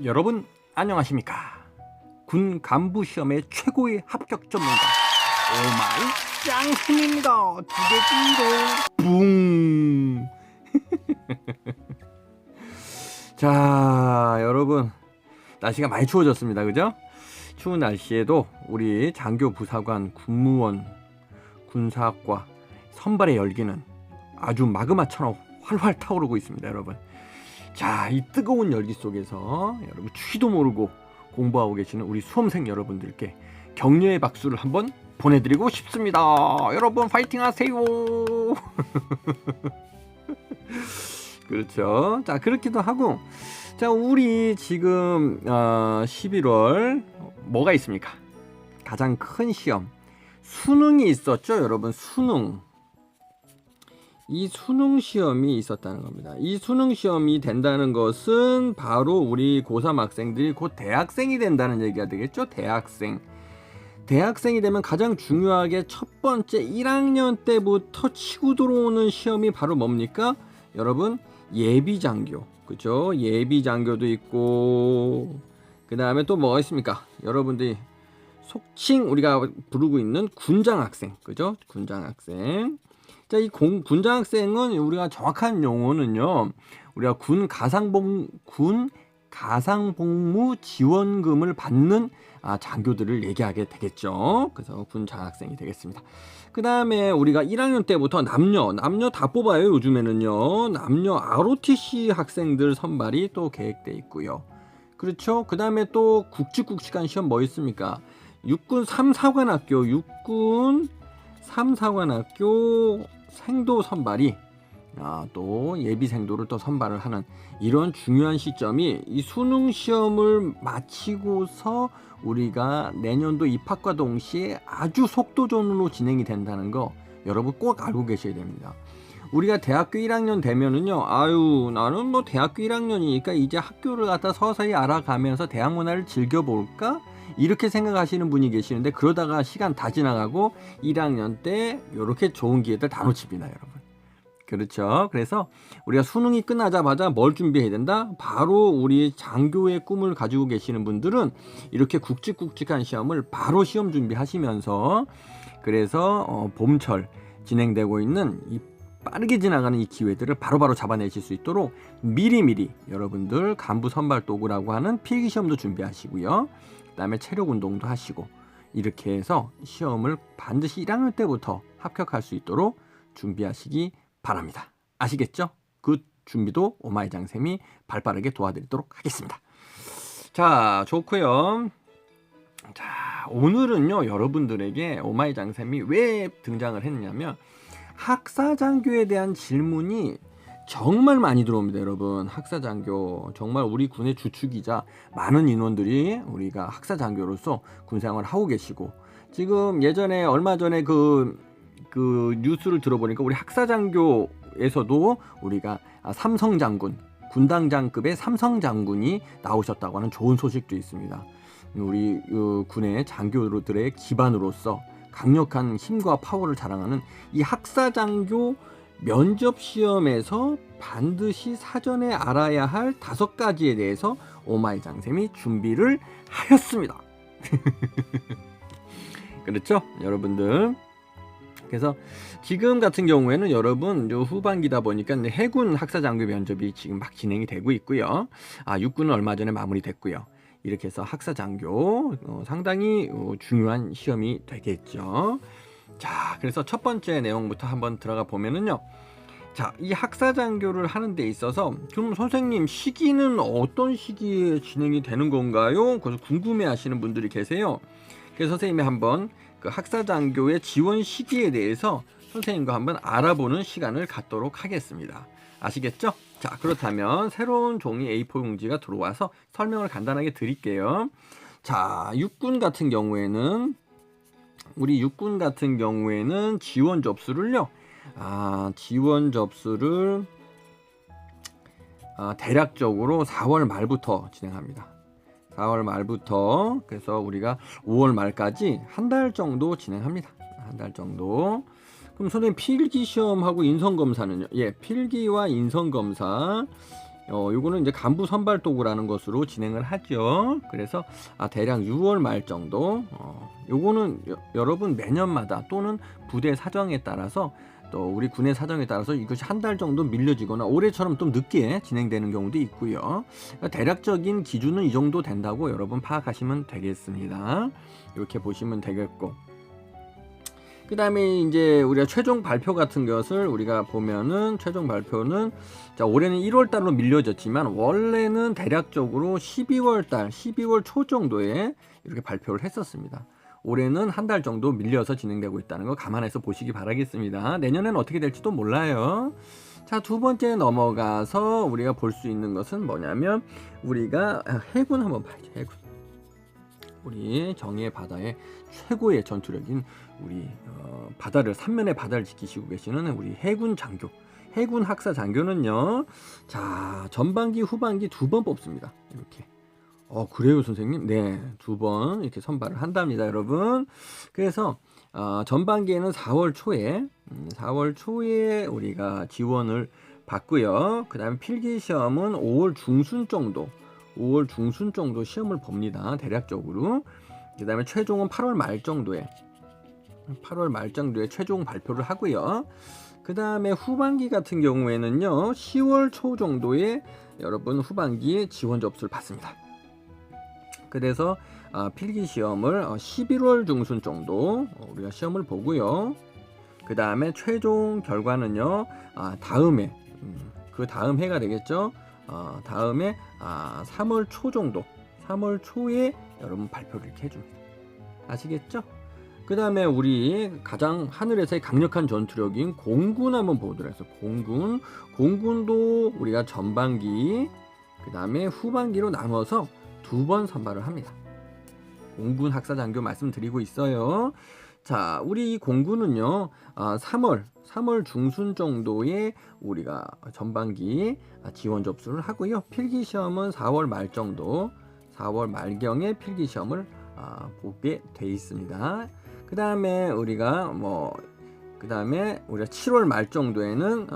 여러분 안녕하십니까? 군 간부 시험의 최고의 합격 전문가 오마이 짱쌤입니다. 두개 띵동 붕. 자, 여러분 날씨가 많이 추워졌습니다. 그죠? 추운 날씨에도 우리 장교 부사관 군무원 군사학과 선발의 열기는 아주 마그마처럼 활활 타오르고 있습니다. 여러분, 자, 이 뜨거운 열기 속에서 여러분 추위도 모르고 공부하고 계시는 우리 수험생 여러분들께 격려의 박수를 한번 보내드리고 싶습니다. 여러분 파이팅 하세요. 그렇죠. 자, 그렇기도 하고, 자, 우리 지금 11월 뭐가 있습니까? 가장 큰 시험 수능이 있었죠. 여러분, 수능. 이 수능 시험이 있었다는 겁니다. 이 수능 시험이 된다는 것은 바로 우리 고3 학생들이 곧 대학생이 된다는 얘기가 되겠죠. 대학생이 되면 가장 중요하게 첫 번째 1학년 때부터 치고 들어오는 시험이 바로 뭡니까? 여러분, 예비장교. 그죠? 예비장교도 있고, 그 다음에 또 뭐가 있습니까? 여러분들이 속칭 우리가 부르고 있는 군장학생. 그죠? 군장학생. 자, 이 군장학생은 우리가 정확한 용어는요, 우리가 군 가상복무 지원금을 받는 장교들을 얘기하게 되겠죠. 그래서 군장학생이 되겠습니다. 그 다음에 우리가 1학년 때부터 남녀 다 뽑아요. 요즘에는요, 남녀 ROTC 학생들 선발이 또 계획돼 있고요. 그렇죠. 그 다음에 또 굵직굵직한 시험 뭐 있습니까? 육군 3사관학교 생도 선발이 또 예비 생도를 또 선발을 하는 이런 중요한 시점이 이 수능 시험을 마치고서 우리가 내년도 입학과 동시에 아주 속도전으로 진행이 된다는 거 여러분 꼭 알고 계셔야 됩니다. 우리가 대학교 1학년 되면은요, 나는 뭐 대학교 1학년이니까 이제 학교를 갖다 서서히 알아가면서 대학 문화를 즐겨볼까? 이렇게 생각하시는 분이 계시는데, 그러다가 시간 다 지나가고 1학년 때 이렇게 좋은 기회들 다 놓칩니다, 여러분. 그렇죠. 그래서 우리가 수능이 끝나자마자 뭘 준비해야 된다? 바로 우리 장교의 꿈을 가지고 계시는 분들은 이렇게 굵직굵직한 시험을 바로 시험 준비하시면서, 그래서 봄철 진행되고 있는 이 빠르게 지나가는 이 기회들을 바로바로 잡아내실 수 있도록 미리미리 여러분들 간부 선발 도구라고 하는 필기시험도 준비하시고요. 그 다음에 체력 운동도 하시고, 이렇게 해서 시험을 반드시 1학년 때부터 합격할 수 있도록 준비하시기 바랍니다. 아시겠죠? 그 준비도 오마이장쌤이 발빠르게 도와드리도록 하겠습니다. 자, 좋고요. 자, 오늘은요, 여러분들에게 오마이장쌤이 왜 등장을 했냐면, 학사장교에 대한 질문이 정말 많이 들어옵니다. 여러분, 학사장교 정말 우리 군의 주축이자 많은 인원들이 우리가 학사장교로서 군생활을 하고 계시고, 지금 예전에 얼마 전에 그 뉴스를 들어보니까 우리 학사장교에서도 우리가 삼성장군, 군단장급의 삼성장군이 나오셨다고 하는 좋은 소식도 있습니다. 우리 군의 장교들의 기반으로서 강력한 힘과 파워를 자랑하는 이 학사장교 면접시험에서 반드시 사전에 알아야 할 5가지에 대해서 오마이장쌤이 준비를 하였습니다. 그렇죠, 여러분들? 그래서 지금 같은 경우에는 여러분 후반기다 보니까 해군 학사장교 면접이 지금 막 진행이 되고 있고요. 육군은 얼마 전에 마무리됐고요. 이렇게 해서 학사장교 상당히 중요한 시험이 되겠죠. 자, 그래서 첫 번째 내용부터 한번 들어가 보면은요, 자, 이 학사장교를 하는 데 있어서 그럼 선생님 시기는 어떤 시기에 진행이 되는 건가요? 그래서 궁금해 하시는 분들이 계세요. 그래서 선생님이 한번 그 학사장교의 지원 시기에 대해서 선생님과 한번 알아보는 시간을 갖도록 하겠습니다. 아시겠죠? 자, 그렇다면 새로운 종이 A4 용지가 들어와서 설명을 간단하게 드릴게요. 자, 육군 같은 경우에는 지원 접수를요, 대략적으로 4월 말부터 진행합니다. 4월 말부터, 그래서 우리가 5월 말까지 한 달 정도 진행합니다. 한 달 정도. 그럼 선생님 필기 시험하고 인성 검사는요? 예, 필기와 인성 검사 요거는 이제 간부 선발 도구라는 것으로 진행을 하죠. 그래서 대략 6월 말 정도. 요거는 여러분 매년마다 또는 부대 사정에 따라서 또 우리 군의 사정에 따라서 이것이 한 달 정도 밀려지거나 올해처럼 좀 늦게 진행되는 경우도 있고요. 그러니까 대략적인 기준은 이 정도 된다고 여러분 파악하시면 되겠습니다. 이렇게 보시면 되겠고, 그 다음에 이제 우리가 최종 발표 같은 것을 우리가 보면은 최종 발표는 자, 올해는 1월 달로 밀려졌지만 원래는 대략적으로 12월 초 정도에 이렇게 발표를 했었습니다. 올해는 한 달 정도 밀려서 진행되고 있다는 거 감안해서 보시기 바라겠습니다. 내년에는 어떻게 될지도 몰라요. 자, 두 번째 넘어가서 우리가 볼 수 있는 것은 뭐냐면 우리가 해군 한번 봐야죠. 해군. 우리 정예 바다의 최고의 전투력인 우리 바다를 삼면의 바다를 지키시고 계시는 우리 해군 장교, 해군 학사 장교는요. 자, 전반기 후반기 두 번 뽑습니다. 이렇게. 그래요 선생님? 네, 두 번 이렇게 선발을 한답니다 여러분. 그래서 전반기에는 4월 초에 우리가 지원을 받고요. 그 다음에 필기시험은 5월 중순 정도 시험을 봅니다 대략적으로. 그 다음에 최종은 8월 말 정도에 최종 발표를 하고요. 그 다음에 후반기 같은 경우에는요 10월 초 정도에 여러분 후반기에 지원 접수를 받습니다. 그래서 필기시험을 11월 중순 정도 우리가 시험을 보고요. 그 다음에 최종 결과는요 다음에 그 다음 해가 되겠죠. 다음에 3월 초 정도, 3월 초에 여러분 발표를 이렇게 해줍니다. 아시겠죠? 그 다음에 우리 가장 하늘에서의 강력한 전투력인 공군 한번 보도록 해서 공군도 우리가 전반기 그 다음에 후반기로 나눠서 두 번 선발을 합니다. 공군 학사 장교 말씀드리고 있어요. 자, 우리 공군은요 3월 중순 정도에 우리가 전반기 지원 접수를 하고요. 필기시험은 4월 말 정도, 4월 말경에 필기시험을 보게 돼 있습니다. 그 다음에 우리가 7월 말 정도에는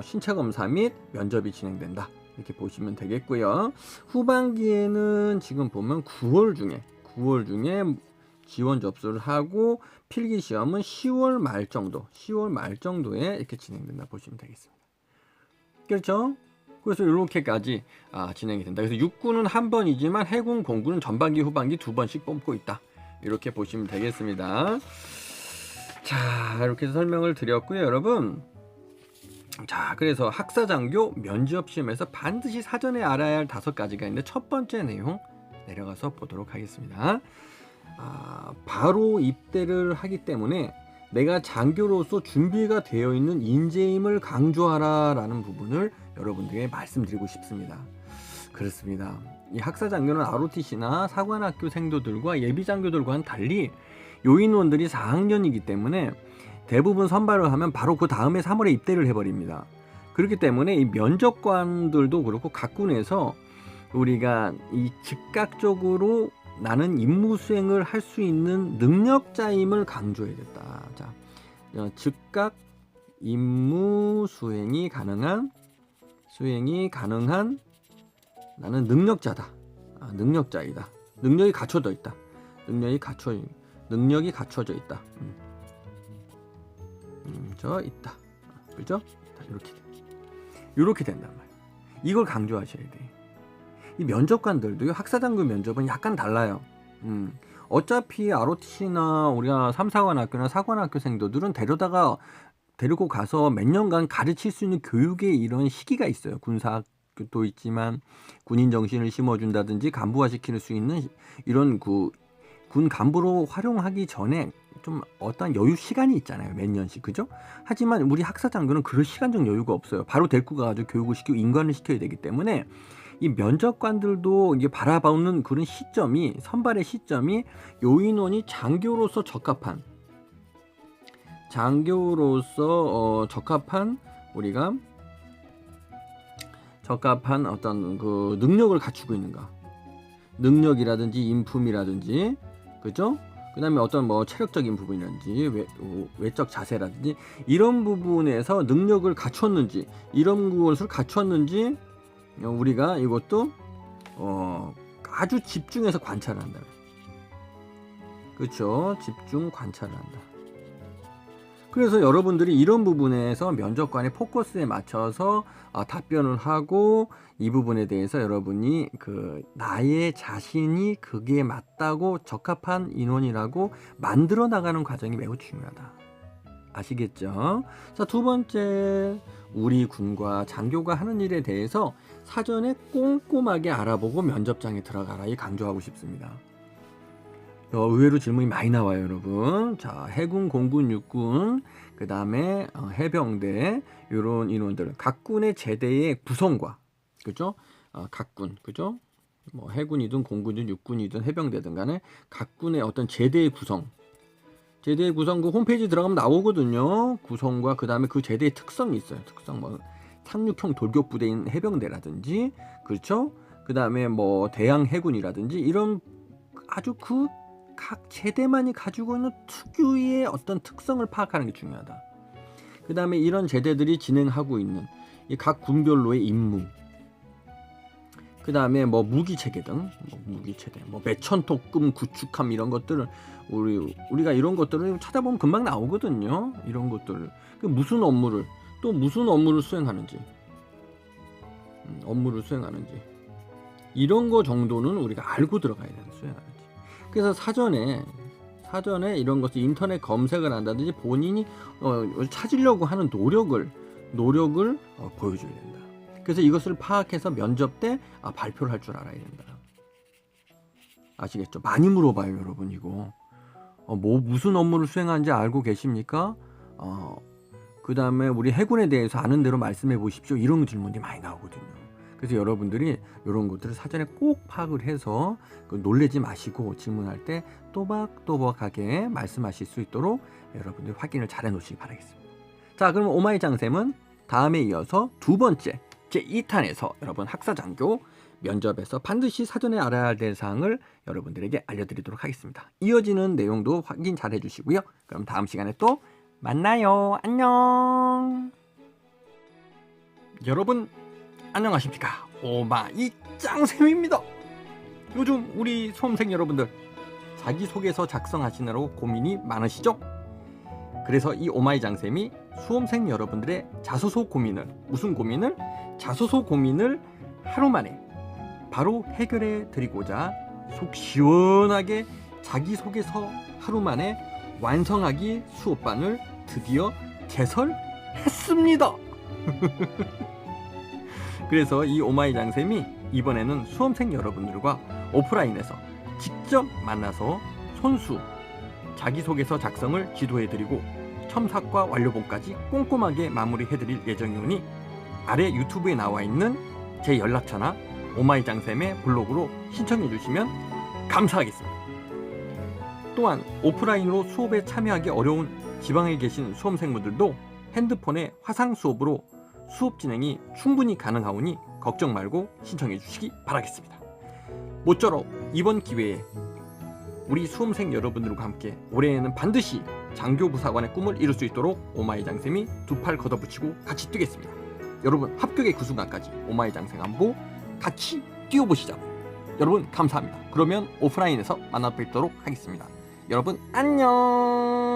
신체 검사 및 면접이 진행된다. 이렇게 보시면 되겠고요. 후반기에는 지금 보면 9월 중에 지원 접수를 하고 필기시험은 10월 말 정도에 이렇게 진행된다 보시면 되겠습니다. 그렇죠? 그래서 이렇게까지 진행이 된다. 그래서 육군은 한 번이지만 해군, 공군은 전반기, 후반기 두 번씩 뽑고 있다. 이렇게 보시면 되겠습니다. 자, 이렇게 설명을 드렸고요, 여러분. 자, 그래서 학사장교 면접 시험에서 반드시 사전에 알아야 할 5가지가 있는데 첫 번째 내용 내려가서 보도록 하겠습니다. 바로 입대를 하기 때문에 내가 장교로서 준비가 되어 있는 인재임을 강조하라 라는 부분을 여러분들에게 말씀드리고 싶습니다. 그렇습니다. 이 학사장교는 ROTC나 사관학교 생도들과 예비장교들과는 달리 요인원들이 4학년이기 때문에 대부분 선발을 하면 바로 그 다음에 3월에 입대를 해버립니다. 그렇기 때문에 이 면접관들도 그렇고 각 군에서 우리가 이 즉각적으로 나는 임무 수행을 할 수 있는 능력자임을 강조해야겠다. 자, 즉각 임무 수행이 가능한 나는 능력자다. 능력자이다. 능력이 갖춰져 있다. 능력이 갖춰져 있다. 있다. 그죠? 이렇게 된단 말이에요. 이걸 강조하셔야 돼. 이 면접관들도요, 학사장교 면접은 약간 달라요. 어차피 ROTC나 우리가 3사관학교나 사관학교 생도들은 데리고 가서 몇 년간 가르칠 수 있는 교육의 이런 시기가 있어요. 군사학교도 있지만 군인 정신을 심어준다든지 간부화시킬 수 있는 이런 군 간부로 활용하기 전에 좀 어떤 여유 시간이 있잖아요. 몇 년씩. 그죠? 하지만 우리 학사장교는 그럴 시간적 여유가 없어요. 바로 데리고 가가지고 교육을 시키고 인관을 시켜야 되기 때문에 이 면접관들도 이게 바라보는 그런 시점이, 선발의 시점이 요인원이 장교로서 적합한 우리가 적합한 어떤 그 능력을 갖추고 있는가, 능력이라든지 인품이라든지, 그죠? 그 다음에 어떤 체력적인 부분이라든지 외적 자세라든지 이런 부분에서 능력을 갖췄는지, 이런 것을 갖췄는지 우리가 이것도 아주 집중해서 관찰을 한다. 그렇죠? 집중 관찰을 한다. 그래서 여러분들이 이런 부분에서 면접관의 포커스에 맞춰서 답변을 하고 이 부분에 대해서 여러분이 나의 자신이 그게 맞다고 적합한 인원이라고 만들어 나가는 과정이 매우 중요하다. 아시겠죠? 자, 두 번째, 우리 군과 장교가 하는 일에 대해서 사전에 꼼꼼하게 알아보고 면접장에 들어가라. 이 강조하고 싶습니다. 의외로 질문이 많이 나와요, 여러분. 자, 해군, 공군, 육군, 그 다음에 해병대, 이런 인원들, 각 군의 제대의 구성과, 그죠? 각 군, 그죠? 뭐 해군이든 공군이든 육군이든 해병대든 간에 각 군의 어떤 제대의 구성, 제대의 구성 그 홈페이지 들어가면 나오거든요. 구성과 그 다음에 그 제대의 특성이 있어요. 특성 뭐 상륙형 돌격 부대인 해병대라든지, 그렇죠? 그 다음에 뭐 대양 해군이라든지 이런 아주 각 제대만이 가지고 있는 특유의 어떤 특성을 파악하는 게 중요하다. 그 다음에 이런 제대들이 진행하고 있는 이 각 군별로의 임무, 그 다음에 뭐 무기체계 등, 무기체계, 뭐 매천토금 구축함 이런 것들을 우리가 이런 것들을 찾아보면 금방 나오거든요. 이런 것들을 무슨 업무를 수행하는지, 이런 거 정도는 우리가 알고 들어가야 돼요. 수행하는지. 그래서 사전에 이런 것을 인터넷 검색을 한다든지 본인이 찾으려고 하는 노력을 보여줘야 된다. 그래서 이것을 파악해서 면접 때 발표를 할 줄 알아야 된다. 아시겠죠? 많이 물어봐요, 여러분. 이거 무슨 업무를 수행하는지 알고 계십니까? 그 다음에 우리 해군에 대해서 아는 대로 말씀해 보십시오. 이런 질문이 많이 나오거든요. 그래서 여러분들이 이런 것들을 사전에 꼭 파악을 해서 놀래지 마시고 질문할 때 또박또박하게 말씀하실 수 있도록 여러분들 확인을 잘 해놓으시기 바라겠습니다. 자, 그럼 오마이 장쌤은 다음에 이어서 두 번째 제2탄에서 여러분 학사장교 면접에서 반드시 사전에 알아야 될 사항을 여러분들에게 알려드리도록 하겠습니다. 이어지는 내용도 확인 잘 해주시고요. 그럼 다음 시간에 또 만나요. 안녕. 여러분 안녕하십니까? 오마이 짱쌤입니다. 요즘 우리 수험생 여러분들 자기소개서 작성하시느라고 고민이 많으시죠? 그래서 이 오마이 장쌤이 수험생 여러분들의 자소서 고민을 하루 만에 바로 해결해 드리고자 속 시원하게 자기소개서 하루 만에 완성하기 수업반을 드디어 개설했습니다. 그래서 이 오마이 장쌤이 이번에는 수험생 여러분들과 오프라인에서 직접 만나서 손수 자기소개서 작성을 지도해드리고 첨삭과 완료본까지 꼼꼼하게 마무리해드릴 예정이오니 아래 유튜브에 나와 있는 제 연락처나 오마이 장쌤의 블로그로 신청해주시면 감사하겠습니다. 또한 오프라인으로 수업에 참여하기 어려운 지방에 계신 수험생분들도 핸드폰의 화상 수업으로 수업 진행이 충분히 가능하오니 걱정 말고 신청해 주시기 바라겠습니다. 모쪼록 이번 기회에 우리 수험생 여러분들과 함께 올해에는 반드시 장교부사관의 꿈을 이룰 수 있도록 오마이 장쌤이 두 팔 걷어붙이고 같이 뛰겠습니다. 여러분 합격의 그 순간까지 오마이 장쌤 안보 같이 뛰어보시죠. 여러분 감사합니다. 그러면 오프라인에서 만나 뵙도록 하겠습니다. 여러분 안녕.